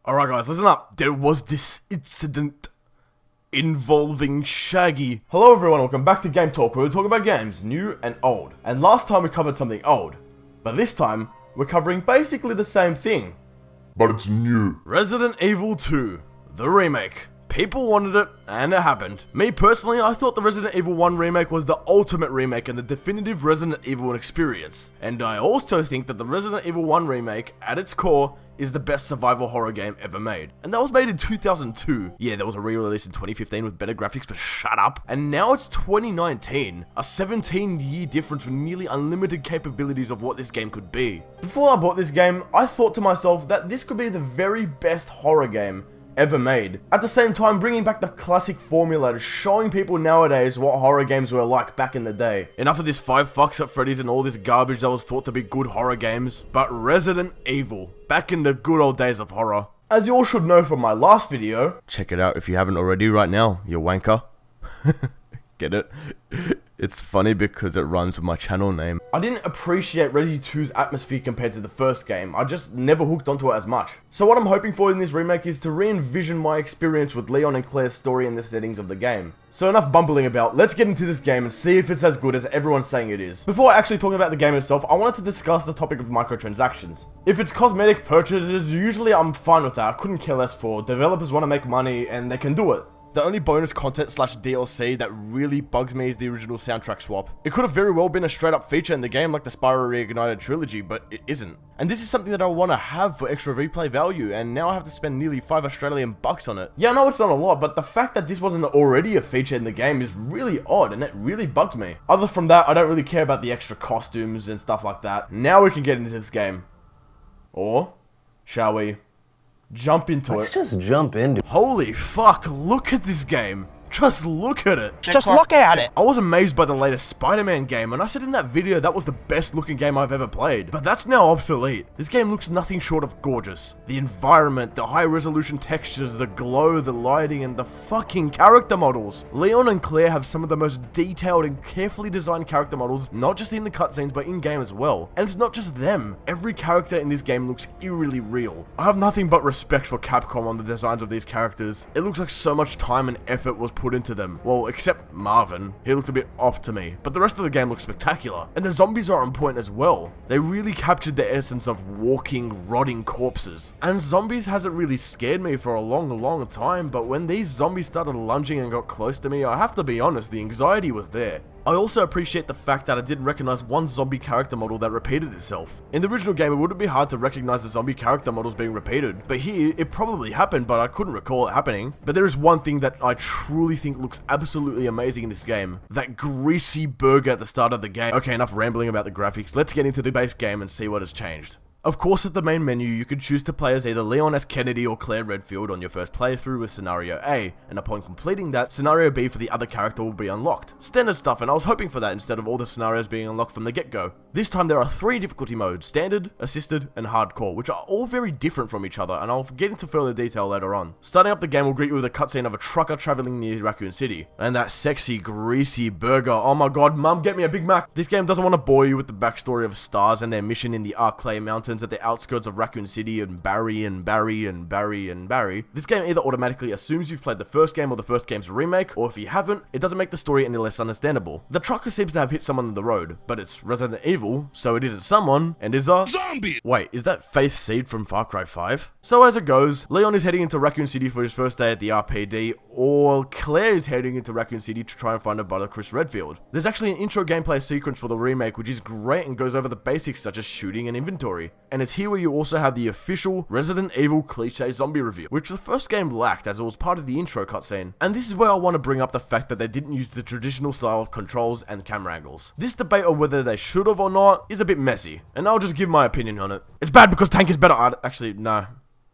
Alright guys, listen up. There was this incident involving Shaggy. Hello everyone, welcome back to GameTalk, where we talk about games, new and old. And last time we covered something old, but this time, we're covering basically the same thing. But it's new. Resident Evil 2, the remake. People wanted it, and it happened. Me personally, I thought the Resident Evil 1 remake was the ultimate remake and the definitive Resident Evil experience. And I also think that the Resident Evil 1 remake, at its core, is the best survival horror game ever made. And that was made in 2002. Yeah, there was a re-release in 2015 with better graphics, but shut up. And now it's 2019. A 17-year difference with nearly unlimited capabilities of what this game could be. Before I bought this game, I thought to myself that this could be the very best horror game ever made. At the same time, bringing back the classic formula to showing people nowadays what horror games were like back in the day. Enough of this 5 Fucks at Freddy's and all this garbage that was thought to be good horror games, but Resident Evil, back in the good old days of horror. As you all should know from my last video, check it out if you haven't already right now, you wanker. Get it? It's funny because it rhymes with my channel name. I didn't appreciate Resi 2's atmosphere compared to the first game. I just never hooked onto it as much. So what I'm hoping for in this remake is to re-envision my experience with Leon and Claire's story in the settings of the game. So enough bumbling about, let's get into this game and see if it's as good as everyone's saying it is. Before I actually talk about the game itself, I wanted to discuss the topic of microtransactions. If it's cosmetic purchases, usually I'm fine with that. I couldn't care less for. Developers want to make money and they can do it. The only bonus content slash DLC that really bugs me is the original soundtrack swap. It could have very well been a straight up feature in the game like the Spyro Reignited trilogy, but it isn't. And this is something that I want to have for extra replay value, and now I have to spend nearly $5 Australian bucks on it. Yeah, I know it's not a lot, but the fact that this wasn't already a feature in the game is really odd, and it really bugs me. Other from that, I don't really care about the extra costumes and stuff like that. Now we can get into this game. Or, shall we? Jump into it. Let's just jump into it. Holy fuck, look at this game. Just look at it. Just look at it. I was amazed by the latest Spider-Man game, and I said in that video that was the best looking game I've ever played. But that's now obsolete. This game looks nothing short of gorgeous. The environment, the high resolution textures, the glow, the lighting, and the fucking character models. Leon and Claire have some of the most detailed and carefully designed character models, not just in the cutscenes, but in-game as well. And it's not just them. Every character in this game looks eerily real. I have nothing but respect for Capcom on the designs of these characters. It looks like so much time and effort was put into them. Well, except Marvin. He looked a bit off to me. But the rest of the game looks spectacular. And the zombies are on point as well. They really captured the essence of walking, rotting corpses. And zombies hasn't really scared me for a long time, but when these zombies started lunging and got close to me, I have to be honest, the anxiety was there. I also appreciate the fact that I didn't recognize one zombie character model that repeated itself. In the original game, it wouldn't be hard to recognize the zombie character models being repeated, but here, it probably happened, but I couldn't recall it happening. But there is one thing that I truly think looks absolutely amazing in this game. That greasy burger at the start of the game. Okay, enough rambling about the graphics, let's get into the base game and see what has changed. Of course, at the main menu, you could choose to play as either Leon S. Kennedy or Claire Redfield on your first playthrough with Scenario A, and upon completing that, Scenario B for the other character will be unlocked. Standard stuff, and I was hoping for that instead of all the scenarios being unlocked from the get-go. This time there are 3 difficulty modes, Standard, Assisted, and Hardcore, which are all very different from each other, and I'll get into further detail later on. Starting up the game will greet you with a cutscene of a trucker traveling near Raccoon City, and that sexy, greasy burger. Oh my god, mum, get me a Big Mac! This game doesn't want to bore you with the backstory of Stars and their mission in the Arclay Mountains at the outskirts of Raccoon City and Barry. This game either automatically assumes you've played the first game or the first game's remake, or if you haven't, it doesn't make the story any less understandable. The trucker seems to have hit someone on the road, but it's Resident Evil, so it isn't someone, and is a zombie! Wait, is that Faith Seed from Far Cry 5? So as it goes, Leon is heading into Raccoon City for his first day at the RPD, or Claire is heading into Raccoon City to try and find her brother Chris Redfield. There's actually an intro gameplay sequence for the remake which is great and goes over the basics such as shooting and inventory. And it's here where you also have the official Resident Evil cliché zombie reveal, which the first game lacked as it was part of the intro cutscene. And this is where I want to bring up the fact that they didn't use the traditional style of controls and camera angles. This debate on whether they should have or not is a bit messy, and I'll just give my opinion on it. It's bad because Tank is better. Actually, no.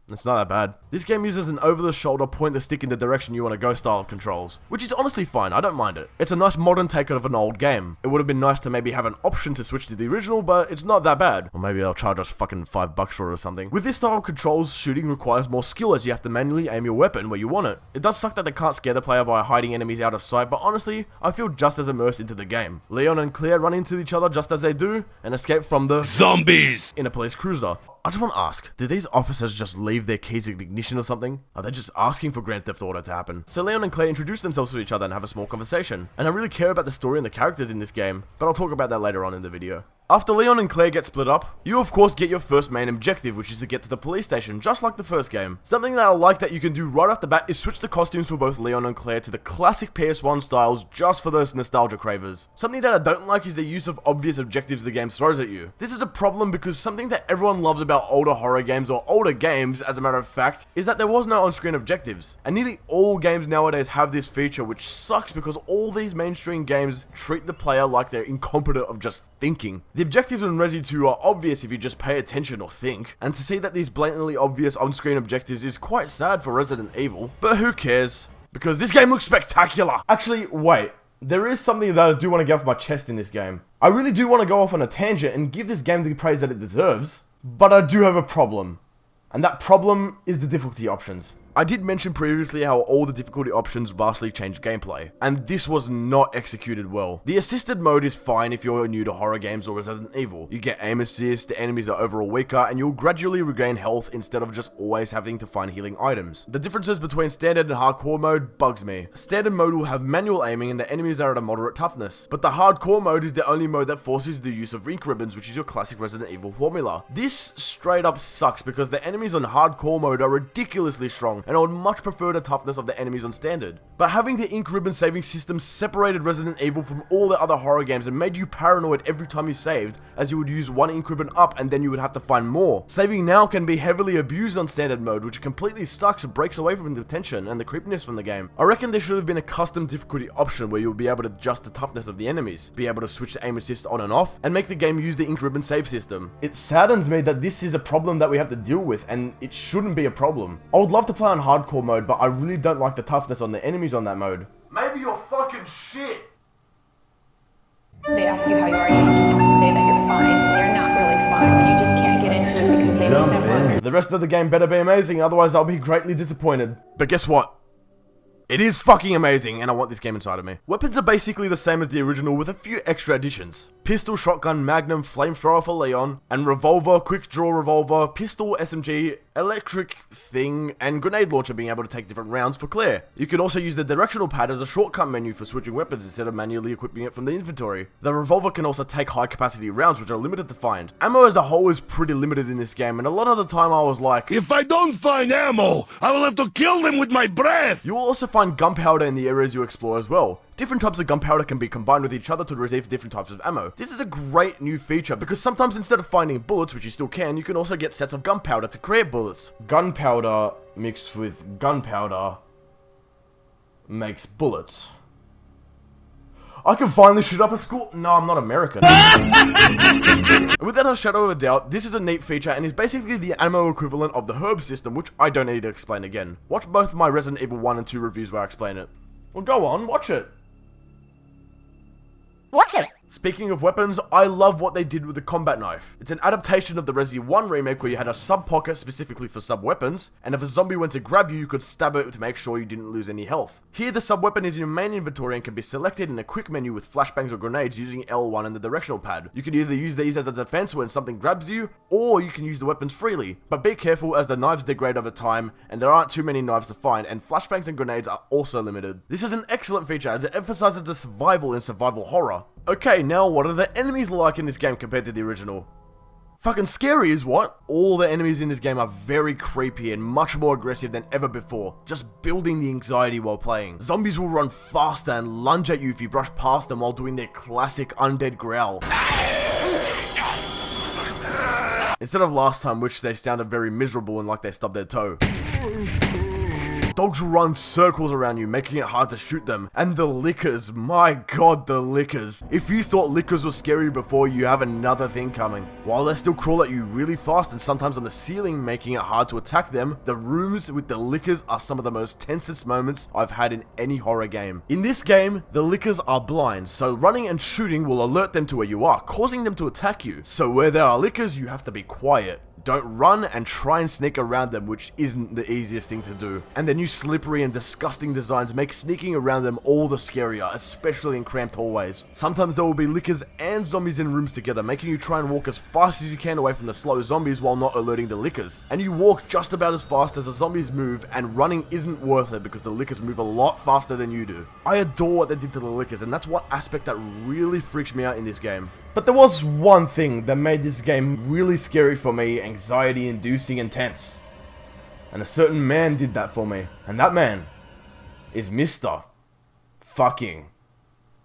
It's not that bad. This game uses an over-the-shoulder point the stick in the direction you want to go style of controls, which is honestly fine, I don't mind it. It's a nice modern take of an old game. It would have been nice to maybe have an option to switch to the original, but it's not that bad. Or maybe they'll charge us fucking $5 for it or something. With this style of controls, shooting requires more skill as you have to manually aim your weapon where you want it. It does suck that they can't scare the player by hiding enemies out of sight, but honestly, I feel just as immersed into the game. Leon and Claire run into each other just as they do, and escape from the zombies in a police cruiser. I just want to ask, do these officers just leave leave their keys in ignition or something? Are they just asking for Grand Theft Auto to happen? So Leon and Claire introduce themselves to each other and have a small conversation. And I really care about the story and the characters in this game, but I'll talk about that later on in the video. After Leon and Claire get split up, you of course get your first main objective, which is to get to the police station, just like the first game. Something that I like that you can do right off the bat is switch the costumes for both Leon and Claire to the classic PS1 styles just for those nostalgia cravers. Something that I don't like is the use of obvious objectives the game throws at you. This is a problem because something that everyone loves about older horror games, or older games as a matter of fact, is that there was no on-screen objectives. And nearly all games nowadays have this feature, which sucks because all these mainstream games treat the player like they're incompetent of just thinking. The objectives in Resi 2 are obvious if you just pay attention or think, and to see that these blatantly obvious on-screen objectives is quite sad for Resident Evil, but who cares? Because this game looks spectacular! Actually, wait. There is something that I do want to get off my chest in this game. I really do want to go off on a tangent and give this game the praise that it deserves, but I do have a problem. And that problem is the difficulty options. I did mention previously how all the difficulty options vastly change gameplay, and this was not executed well. The assisted mode is fine if you're new to horror games or Resident Evil. You get aim assist, the enemies are overall weaker, and you'll gradually regain health instead of just always having to find healing items. The differences between standard and hardcore mode bugs me. Standard mode will have manual aiming and the enemies are at a moderate toughness, but the hardcore mode is the only mode that forces the use of ink ribbons, which is your classic Resident Evil formula. This straight up sucks because the enemies on hardcore mode are ridiculously strong, and I would much prefer the toughness of the enemies on standard. But having the ink ribbon saving system separated Resident Evil from all the other horror games and made you paranoid every time you saved, as you would use one ink ribbon up and then you would have to find more. Saving now can be heavily abused on standard mode, which completely sucks and breaks away from the tension and the creepiness from the game. I reckon there should have been a custom difficulty option where you'll be able to adjust the toughness of the enemies, be able to switch the aim assist on and off, and make the game use the ink ribbon save system. It saddens me that this is a problem that we have to deal with, and it shouldn't be a problem. I would love to play on hardcore mode, but I really don't like the toughness on the enemies on that mode. Maybe you're fucking shit! They ask you how you are, you just have to say that you're fine. You're not really fine, but you just can't get into it because they don't know. The rest of the game better be amazing, otherwise I'll be greatly disappointed. But guess what? It is fucking amazing, and I want this game inside of me. Weapons are basically the same as the original with a few extra additions. Pistol, shotgun, magnum, flamethrower for Leon, and revolver, quick draw revolver, pistol, SMG, electric thing, and grenade launcher being able to take different rounds for Claire. You can also use the directional pad as a shortcut menu for switching weapons instead of manually equipping it from the inventory. The revolver can also take high capacity rounds which are limited to find. Ammo as a whole is pretty limited in this game, and a lot of the time I was like, If I don't find ammo, I will have to kill them with my breath! You will also find gunpowder in the areas you explore as well. Different types of gunpowder can be combined with each other to receive different types of ammo. This is a great new feature because sometimes instead of finding bullets, which you still can, you can also get sets of gunpowder to create bullets. Gunpowder mixed with gunpowder makes bullets. I can finally shoot up a school. No, I'm not American. Without a shadow of a doubt, this is a neat feature and is basically the ammo equivalent of the herb system, which I don't need to explain again. Watch both my Resident Evil 1 and 2 reviews where I explain it. Well, go on, watch it. Watch it! Speaking of weapons, I love what they did with the combat knife. It's an adaptation of the Resi 1 remake where you had a sub pocket specifically for sub weapons, and if a zombie went to grab you, you could stab it to make sure you didn't lose any health. Here the sub weapon is in your main inventory and can be selected in a quick menu with flashbangs or grenades using L1 and the directional pad. You can either use these as a defense when something grabs you, or you can use the weapons freely, but be careful as the knives degrade over time and there aren't too many knives to find, and flashbangs and grenades are also limited. This is an excellent feature as it emphasizes the survival in survival horror. Okay, now what are the enemies like in this game compared to the original? Fucking scary is what? All the enemies in this game are very creepy and much more aggressive than ever before, just building the anxiety while playing. Zombies will run faster and lunge at you if you brush past them while doing their classic undead growl. Instead of last time, which they sounded very miserable and like they stubbed their toe. Dogs will run circles around you, making it hard to shoot them. And the lickers, my god, the lickers. If you thought lickers were scary before, you have another thing coming. While they still crawl at you really fast and sometimes on the ceiling, making it hard to attack them, the rooms with the lickers are some of the most tensest moments I've had in any horror game. In this game, the lickers are blind, so running and shooting will alert them to where you are, causing them to attack you. So where there are lickers, you have to be quiet. Don't run and try and sneak around them, which isn't the easiest thing to do. And their new slippery and disgusting designs make sneaking around them all the scarier, especially in cramped hallways. Sometimes there will be lickers and zombies in rooms together, making you try and walk as fast as you can away from the slow zombies while not alerting the lickers. And you walk just about as fast as the zombies move, and running isn't worth it because the lickers move a lot faster than you do. I adore what they did to the lickers, and that's one aspect that really freaks me out in this game. But there was one thing that made this game really scary for me, anxiety-inducing and tense. And a certain man did that for me. And that man is Mr. fucking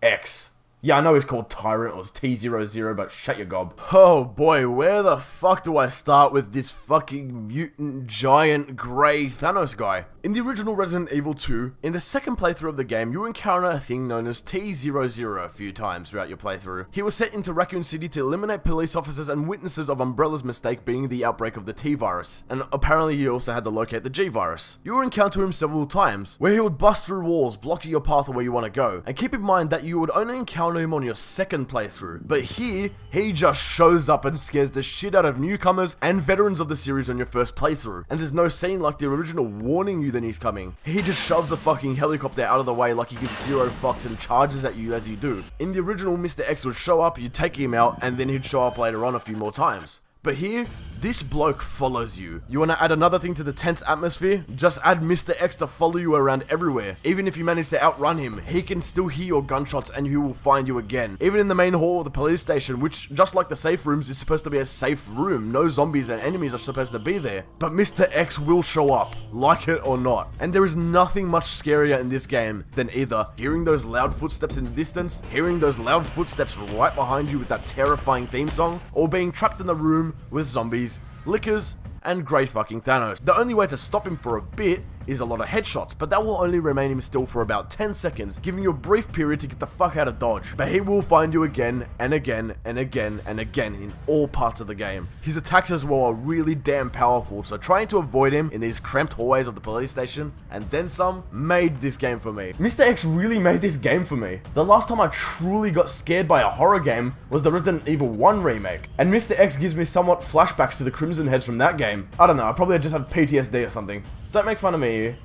X. Yeah, I know he's called Tyrant or T00, but shut your gob. Oh boy, where the fuck do I start with this fucking mutant, giant, grey Thanos guy? In the original Resident Evil 2, in the second playthrough of the game, you encounter a thing known as T00 a few times throughout your playthrough. He was sent into Raccoon City to eliminate police officers and witnesses of Umbrella's mistake being the outbreak of the T-virus, and apparently he also had to locate the G-virus. You will encounter him several times, where he would bust through walls, blocking your path of where you want to go, and keep in mind that you would only encounter him on your second playthrough, but here, he just shows up and scares the shit out of newcomers and veterans of the series on your first playthrough, and there's no scene like the original warning you that he's coming. He just shoves the fucking helicopter out of the way like he gives zero fucks and charges at you as you do. In the original, Mr. X would show up, you'd take him out, and then he'd show up later on a few more times. But here, this bloke follows you. You want to add another thing to the tense atmosphere? Just add Mr. X to follow you around everywhere. Even if you manage to outrun him, he can still hear your gunshots and he will find you again. Even in the main hall of the police station, which, just like the safe rooms, is supposed to be a safe room. No zombies and enemies are supposed to be there. But Mr. X will show up, like it or not. And there is nothing much scarier in this game than either hearing those loud footsteps in the distance, hearing those loud footsteps right behind you with that terrifying theme song, or being trapped in the room with zombies, lickers, and great fucking Thanos. The only way to stop him for a bit is a lot of headshots, but that will only remain him still for about 10 seconds, giving you a brief period to get the fuck out of dodge. But he will find you again, and again, and again, and again in all parts of the game. His attacks as well are really damn powerful, so trying to avoid him in these cramped hallways of the police station, and then some, made this game for me. Mr. X really made this game for me. The last time I truly got scared by a horror game was the Resident Evil 1 remake, and Mr. X gives me somewhat flashbacks to the Crimson Heads from that game. I don't know, I probably just have PTSD or something. Don't make fun of me,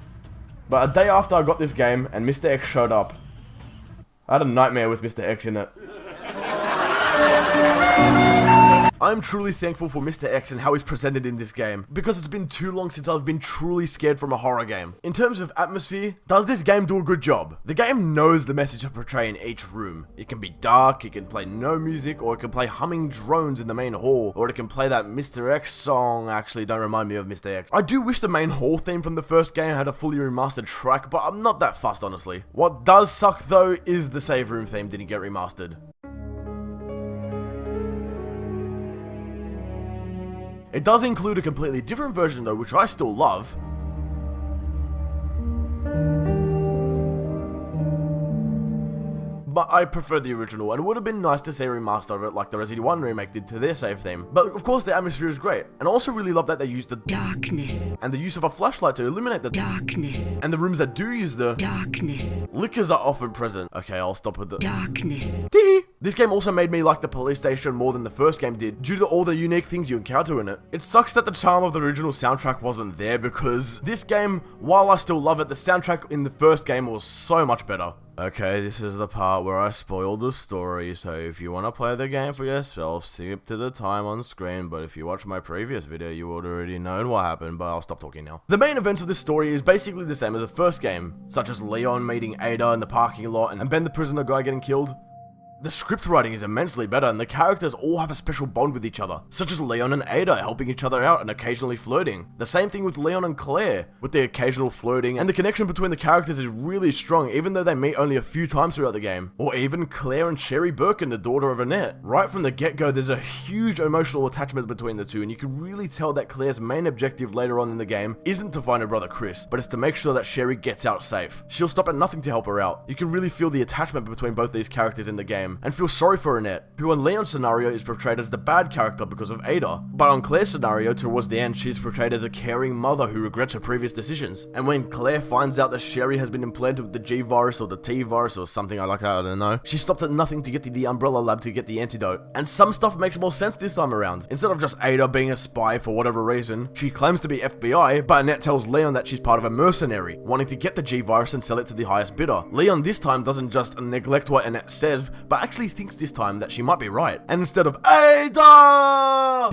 but a day after I got this game and Mr. X showed up, I had a nightmare with Mr. X in it. I'm truly thankful for Mr. X and how he's presented in this game, because it's been too long since I've been truly scared from a horror game. In terms of atmosphere, does this game do a good job? The game knows the message to portray in each room. It can be dark, it can play no music, or it can play humming drones in the main hall, or it can play that Mr. X song. Actually, don't remind me of Mr. X. I do wish the main hall theme from the first game had a fully remastered track, but I'm not that fussed, honestly. What does suck though is the save room theme didn't get remastered. It does include a completely different version though, which I still love. But I prefer the original, and it would have been nice to see a remaster of it like the Resident Evil 1 remake did to their save theme. But of course the atmosphere is great, and I also really love that they used the darkness and the use of a flashlight to illuminate the darkness, and the rooms that do use the darkness. Lickers are often present. Okay, I'll stop with the darkness. This game also made me like the police station more than the first game did, due to all the unique things you encounter in it. It sucks that the charm of the original soundtrack wasn't there, because this game, while I still love it, the soundtrack in the first game was so much better. Okay, this is the part where I spoil the story, so if you want to play the game for yourself, skip to the time on screen, but if you watch my previous video, you would already know what happened, but I'll stop talking now. The main events of this story is basically the same as the first game, such as Leon meeting Ada in the parking lot, and Ben the prisoner guy getting killed. The script writing is immensely better, and the characters all have a special bond with each other, such as Leon and Ada helping each other out and occasionally flirting. The same thing with Leon and Claire, with the occasional flirting, and the connection between the characters is really strong even though they meet only a few times throughout the game. Or even Claire and Sherry Birkin, the daughter of Annette. Right from the get-go, there's a huge emotional attachment between the two, and you can really tell that Claire's main objective later on in the game isn't to find her brother Chris, but it's to make sure that Sherry gets out safe. She'll stop at nothing to help her out. You can really feel the attachment between both these characters in the game. game, and feel sorry for Annette, who on Leon's scenario is portrayed as the bad character because of Ada. But on Claire's scenario, towards the end, she's portrayed as a caring mother who regrets her previous decisions. And when Claire finds out that Sherry has been implanted with the G virus or the T virus or something like that, I don't know, she stopped at nothing to get to the Umbrella Lab to get the antidote. And some stuff makes more sense this time around. Instead of just Ada being a spy for whatever reason, she claims to be FBI, but Annette tells Leon that she's part of a mercenary, wanting to get the G virus and sell it to the highest bidder. Leon this time doesn't just neglect what Annette says, but actually thinks this time that she might be right. And instead of Ada!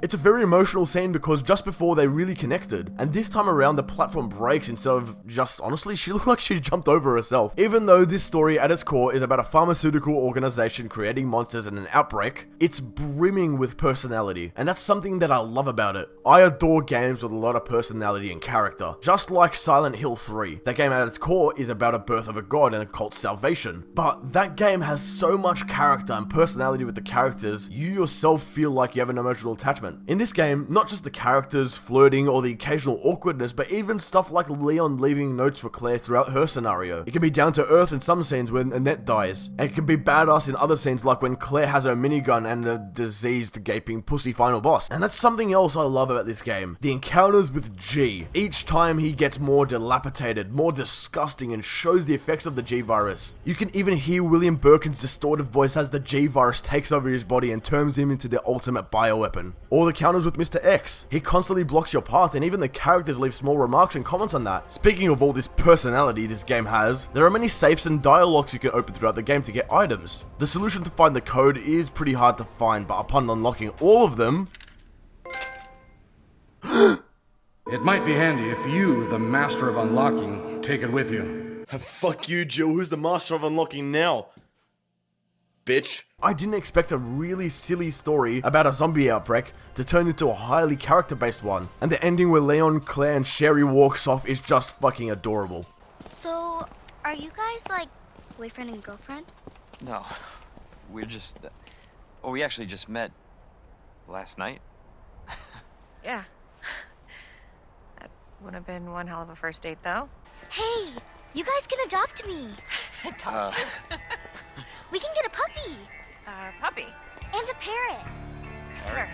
It's a very emotional scene because just before they really connected, and this time around the platform breaks instead of just, honestly, she looked like she jumped over herself. Even though this story at its core is about a pharmaceutical organization creating monsters in an outbreak, it's brimming with personality, and that's something that I love about it. I adore games with a lot of personality and character, just like Silent Hill 3. That game at its core is about a birth of a god and a cult's salvation, but that game has so much character and personality with the characters, you yourself feel like you have an emotional attachment. In this game, not just the characters flirting or the occasional awkwardness, but even stuff like Leon leaving notes for Claire throughout her scenario. It can be down to earth in some scenes when Annette dies, and it can be badass in other scenes like when Claire has her minigun and the diseased gaping pussy final boss. And that's something else I love about this game. The encounters with G. Each time he gets more dilapidated, more disgusting, and shows the effects of the G virus. You can even hear William Birkin's distorted voice as the G virus takes over his body and turns him into the ultimate bioweapon. Or the encounters with Mr. X. He constantly blocks your path, and even the characters leave small remarks and comments on that. Speaking of all this personality this game has, there are many safes and dialogues you can open throughout the game to get items. The solution to find the code is pretty hard to find, but upon unlocking all of them... It might be handy if you, the master of unlocking, take it with you. Fuck you, Jill. Who's the master of unlocking now? Bitch. I didn't expect a really silly story about a zombie outbreak to turn into a highly character-based one. And the ending where Leon, Claire, and Sherry walks off is just fucking adorable. So, are you guys like boyfriend and girlfriend? No, we're just... well, we actually just met last night. Yeah. That would have been one hell of a first date, though. Hey, you guys can adopt me. Adopt you? We can get a puppy. Puppy. And a parrot. Parrot.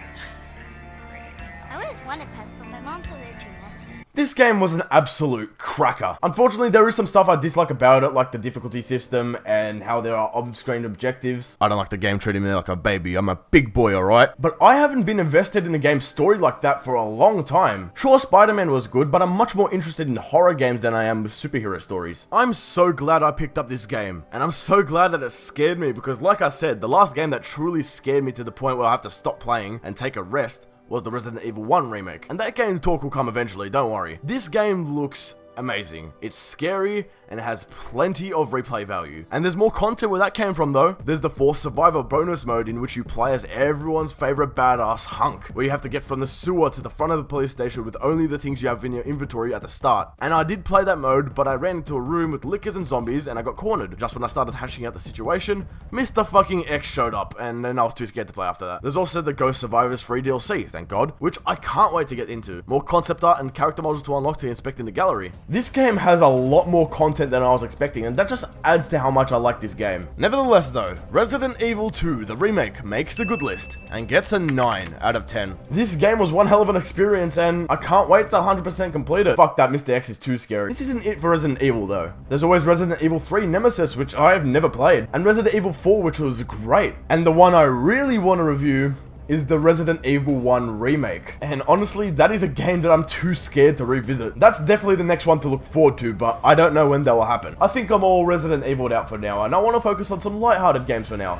I always wanted pets, but my mom said they're too messy. This game was an absolute cracker. Unfortunately, there is some stuff I dislike about it, like the difficulty system and how there are on-screen objectives. I don't like the game treating me like a baby. I'm a big boy, alright? But I haven't been invested in a game's story like that for a long time. Sure, Spider-Man was good, but I'm much more interested in horror games than I am with superhero stories. I'm so glad I picked up this game, and I'm so glad that it scared me because, like I said, the last game that truly scared me to the point where I have to stop playing and take a rest was the Resident Evil 1 remake. And that game talk will come eventually, don't worry. This game looks amazing. It's scary and it has plenty of replay value. And there's more content where that came from though. There's the 4th Survivor bonus mode in which you play as everyone's favorite badass Hunk, where you have to get from the sewer to the front of the police station with only the things you have in your inventory at the start. And I did play that mode, but I ran into a room with lickers and zombies and I got cornered. Just when I started hashing out the situation, Mr. fucking X showed up and then I was too scared to play after that. There's also the Ghost Survivors free DLC, thank God, which I can't wait to get into. More concept art and character models to unlock to inspect in the gallery. This game has a lot more content than I was expecting, and that just adds to how much I like this game. Nevertheless though, Resident Evil 2, the remake, makes the good list, and gets a 9 out of 10. This game was one hell of an experience, and I can't wait to 100% complete it. Fuck that, Mr. X is too scary. This isn't it for Resident Evil though. There's always Resident Evil 3 Nemesis, which I have never played, and Resident Evil 4, which was great. And the one I really want to review is the Resident Evil 1 remake. And honestly, that is a game that I'm too scared to revisit. That's definitely the next one to look forward to, but I don't know when that will happen. I think I'm all Resident Evil'd out for now, and I want to focus on some lighthearted games for now.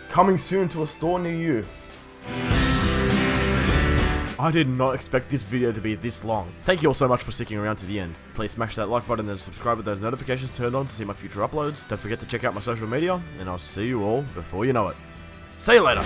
Coming soon to a store near you. I did not expect this video to be this long. Thank you all so much for sticking around to the end. Please smash that like button and subscribe with those notifications turned on to see my future uploads. Don't forget to check out my social media, and I'll see you all before you know it. See you later.